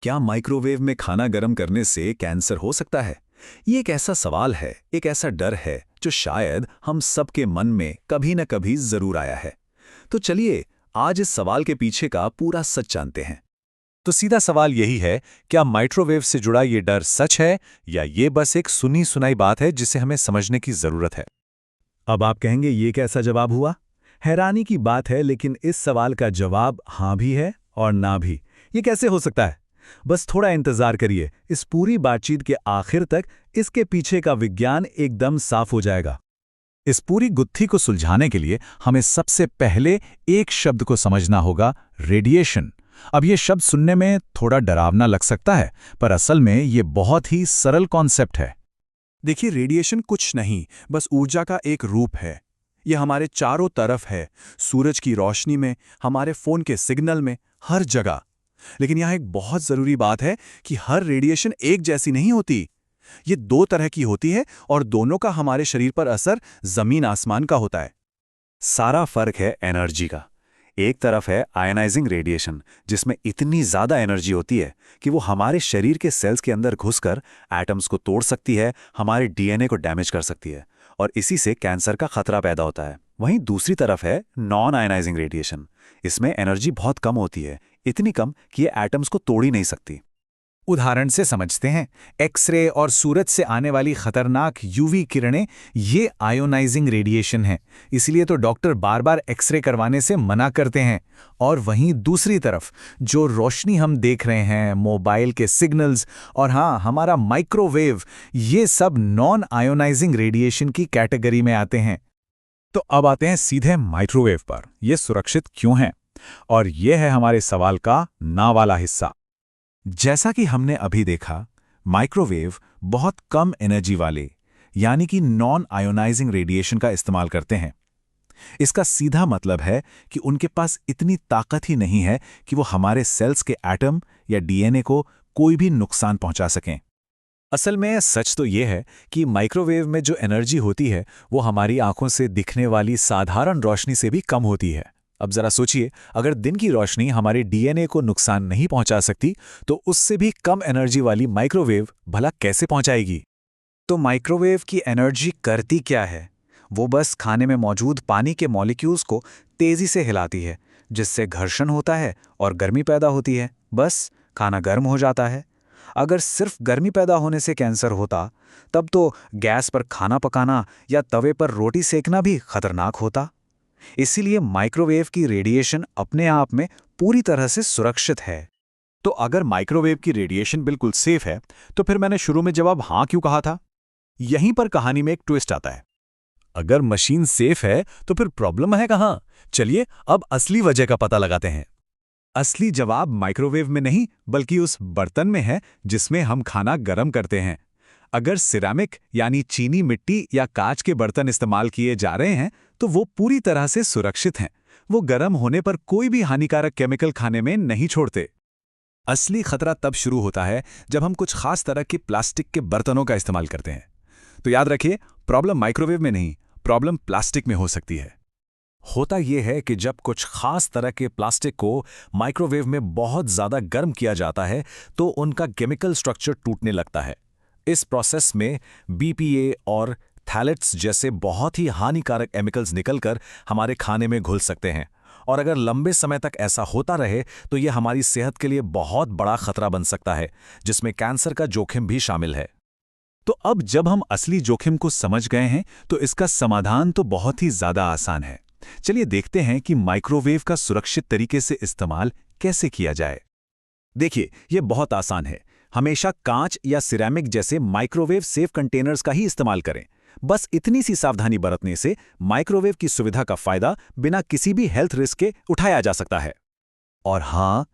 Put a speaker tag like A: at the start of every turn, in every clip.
A: क्या माइक्रोवेव में खाना गर्म करने से कैंसर हो सकता है? ये एक ऐसा सवाल है, एक ऐसा डर है जो शायद हम सबके मन में कभी न कभी जरूर आया है। तो चलिए आज इस सवाल के पीछे का पूरा सच जानते हैं।
B: तो सीधा सवाल यही है, क्या माइक्रोवेव से जुड़ा ये डर सच है या ये बस एक सुनी सुनाई बात है जिसे हमें समझने की जरूरत है।
A: अब आप कहेंगे ये कैसा जवाब हुआ? हैरानी की बात है, लेकिन इस सवाल का जवाब हाँ भी है और ना भी। ये कैसे हो सकता है? बस थोड़ा इंतजार करिए, इस पूरी बातचीत के आखिर तक इसके पीछे का विज्ञान एकदम साफ हो जाएगा।
B: इस पूरी गुत्थी को सुलझाने के लिए हमें सबसे पहले एक शब्द को समझना होगा, रेडिएशन। अब ये शब्द सुनने में थोड़ा डरावना लग सकता है, पर असल में ये बहुत ही सरल कॉन्सेप्ट है।
C: देखिए, रेडिएशन कुछ नहीं, बस ऊर्जा का एक रूप है। यह हमारे चारों तरफ है, सूरज की रोशनी में, हमारे फोन के सिग्नल में, हर जगह। लेकिन यहाँ एक बहुत जरूरी बात है कि हर रेडिएशन एक जैसी नहीं होती। ये दो तरह की होती है और दोनों का हमारे शरीर पर असर जमीन आसमान का होता है।
B: सारा फर्क है एनर्जी का। एक तरफ है आयनाइजिंग रेडिएशन, जिसमें इतनी ज़्यादा एनर्जी होती है कि वो हमारे शरीर के सेल्स के अंदर घुसकर एटम्स को तोड़ सकती है, हमारे डीएनए को डैमेज कर सकती है और इसी से कैंसर का खतरा पैदा होता है। वहीं दूसरी तरफ है नॉन आयनाइजिंग रेडिएशन। इसमें एनर्जी बहुत कम होती है, इतनी कम कि ये एटम्स को तोड़ ही नहीं सकती।
D: उदाहरण से समझते हैं, एक्सरे और सूरज से आने वाली खतरनाक यूवी किरणें ये आयोनाइजिंग रेडिएशन है। इसलिए तो डॉक्टर बार बार एक्सरे करवाने से मना करते हैं। और वहीं दूसरी तरफ जो रोशनी हम देख रहे हैं, मोबाइल के सिग्नल्स और हाँ, हमारा माइक्रोवेव, ये सब नॉन आयोनाइजिंग रेडिएशन की कैटेगरी में आते हैं।
B: तो अब आते हैं सीधे माइक्रोवेव पर। ये सुरक्षित क्यों है? और ये है हमारे सवाल का ना वाला हिस्सा। जैसा कि हमने अभी देखा, माइक्रोवेव बहुत कम एनर्जी वाले यानी कि नॉन आयोनाइजिंग रेडिएशन का इस्तेमाल करते हैं। इसका सीधा मतलब है कि उनके पास इतनी ताकत ही नहीं है कि वो हमारे सेल्स के एटम या डीएनए को कोई भी नुकसान पहुंचा सकें। असल में सच तो ये है कि माइक्रोवेव में जो एनर्जी होती है वो हमारी आंखों से दिखने वाली साधारण रोशनी से भी कम होती है। अब जरा सोचिए, अगर दिन की रोशनी हमारे डीएनए को नुकसान नहीं पहुंचा सकती, तो उससे भी कम एनर्जी वाली माइक्रोवेव भला कैसे पहुंचाएगी?
D: तो माइक्रोवेव की एनर्जी करती क्या है? वो बस खाने में मौजूद पानी के मॉलिक्यूल्स को तेजी से हिलाती है, जिससे घर्षण होता है और गर्मी पैदा होती है। बस खाना गर्म हो जाता है। अगर सिर्फ गर्मी पैदा होने से कैंसर होता, तब तो गैस पर खाना पकाना या तवे पर रोटी सेकना भी खतरनाक होता। इसीलिए माइक्रोवेव की रेडिएशन अपने आप में पूरी तरह से सुरक्षित है।
B: तो अगर माइक्रोवेव की रेडिएशन बिल्कुल सेफ है, तो फिर मैंने शुरू में जवाब हाँ क्यों कहा था? यहीं पर कहानी में एक ट्विस्ट आता है। अगर मशीन सेफ है तो फिर प्रॉब्लम है कहाँ? चलिए अब असली वजह का पता लगाते हैं। असली जवाब माइक्रोवेव में नहीं, बल्कि उस बर्तन में है जिसमें हम खाना गर्म करते हैं। अगर सिरेमिक यानी चीनी मिट्टी या कांच के बर्तन इस्तेमाल किए जा रहे हैं, तो वो पूरी तरह से सुरक्षित हैं। वो गर्म होने पर कोई भी हानिकारक केमिकल खाने में नहीं छोड़ते। असली खतरा तब शुरू होता है जब हम कुछ खास तरह के प्लास्टिक के बर्तनों का इस्तेमाल करते हैं। तो याद रखिए, प्रॉब्लम माइक्रोवेव में नहीं, प्रॉब्लम प्लास्टिक में हो सकती है। होता यह है कि जब कुछ खास तरह के प्लास्टिक को माइक्रोवेव में बहुत ज़्यादा गर्म किया जाता है, तो उनका केमिकल स्ट्रक्चर टूटने लगता है। इस प्रोसेस में बीपीए और थैलेट्स जैसे बहुत ही हानिकारक केमिकल्स निकलकर हमारे खाने में घुल सकते हैं। और अगर लंबे समय तक ऐसा होता रहे, तो यह हमारी सेहत के लिए बहुत बड़ा खतरा बन सकता है, जिसमें कैंसर का जोखिम भी शामिल है। तो अब जब हम असली जोखिम को समझ गए हैं, तो इसका समाधान तो बहुत ही ज़्यादा आसान है। चलिए देखते हैं कि माइक्रोवेव का सुरक्षित तरीके से इस्तेमाल कैसे किया जाए। देखिए, यह बहुत आसान है। हमेशा कांच या सिरेमिक जैसे माइक्रोवेव सेफ कंटेनर्स का ही इस्तेमाल करें। बस इतनी सी सावधानी बरतने से माइक्रोवेव की सुविधा का फायदा बिना किसी भी हेल्थ रिस्क के उठाया जा सकता है। और हाँ,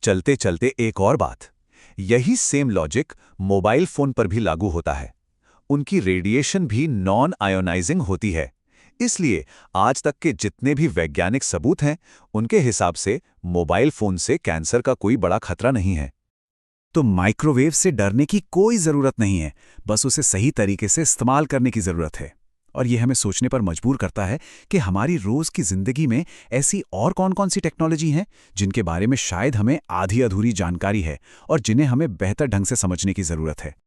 B: चलते चलते एक और बात, यही सेम लॉजिक मोबाइल फोन पर भी लागू होता है। उनकी रेडिएशन भी नॉन आयोनाइजिंग होती है। इसलिए आज तक के जितने भी वैज्ञानिक सबूत हैं, उनके हिसाब से मोबाइल फोन से कैंसर का कोई बड़ा खतरा नहीं है। तो माइक्रोवेव से डरने की कोई जरूरत नहीं है, बस उसे सही तरीके से इस्तेमाल करने की जरूरत है।
C: और ये हमें सोचने पर मजबूर करता है कि हमारी रोज़ की ज़िंदगी में ऐसी और कौन-कौन सी टेक्नोलॉजी हैं जिनके बारे में शायद हमें आधी अधूरी जानकारी है और जिन्हें हमें बेहतर ढंग से समझने की ज़रूरत है।